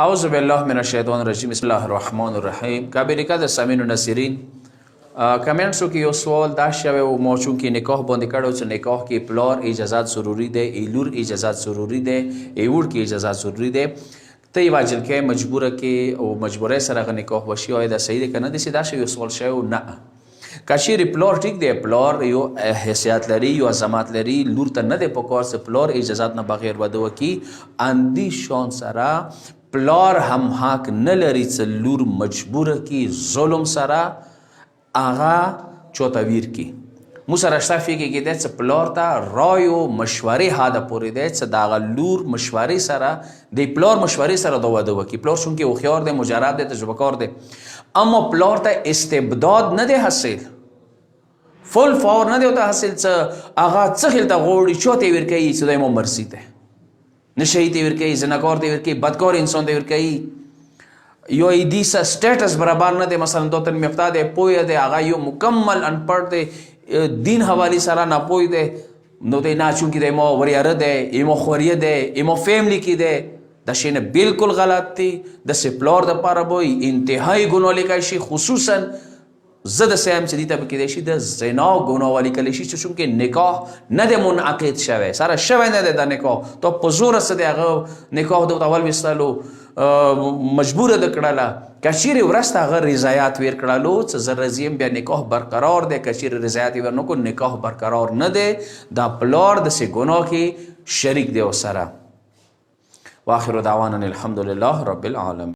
اعوذ بالله من الشیطان الرجیم. بسم الله الرحمن الرحیم. کابینکا د سامعینو ناظرین کمنټسو کې یو سوال دا شوی و، ما چونکې نکاح باندې کړی چې نکاح کې پلار اجازات ضروري دی، ایلور اجازات ضروري دی، ایوړ کې اجازات ضروري دی، ته یې واجل کې مجبوره کې او مجبورۍ سره هغه نکاح وشي، آیا دا صحیح دی که نه؟ داسې دا شی یو سوال شوی و. نه، که چیرې پلار ټیک دی، پلار یو حیثیت لري، یو عظمت لري، لور ته نه دی پکار چې پلار اجازات نه بغیر واده وکړي. اندی شان سره پلار هم حق نه لري چې لور مجبوره کړي ظلم سره هغه چوتویر کی. مو سره شته فکر کې دی چې پلار ته رای او مشورې حده پورې دی چې د هغه لور مشورې سره د پلار مشورې سره د واده وکړي. پلار چونکې هوښیار دی، مجرب دی، تجربه کار دی، اما پلار ته استبداد نه دی حاصل، فل فور نه دی ورته حاصل چې هغه څه خیل ته غواړي چوته یې ورکوي چې دی مو مرضي دی، نشهی ته ورکوي، زناکار ته ورکوي، بدکار انسان ته ورکوي، یو ایدی سا سٹیٹس برابر نه دی. مثلا دو تن مفتا دی، پوی دی، هغه یو مکمل انپړ دی، دین حوالی سره نه پوی دی، نو دی نه چونکې دی ما وریاره دی، ایمو خوریه دی، ایمو فیملی کې دی، دا شی نه بالکل غلط دی. داسې پلار دپاره به انتهایی ګناه لیکلی شي. خصوصا زه داسې یم چې دې ته به کیدای شي د زنا ګناه ولیکلی شي چې چونکې نکاح نه دی منعقد شوی، سره شوی نه دی دا نکاح، تو په زوره څه دی هغه نکاح د ورته ولویستلو، مجبوره ده کړله. که چیرې وروسته هغه رضایت ویر کړلو چې زه راضي یم، بیا نکاح برقرار دی. که چیرې رضایت یې ور نه کړو، نکاح برقرار نه دی، دا پلار داسې ګناه کې شریک دی ورسره. واخر دعوانا الحمد لله رب العالمین.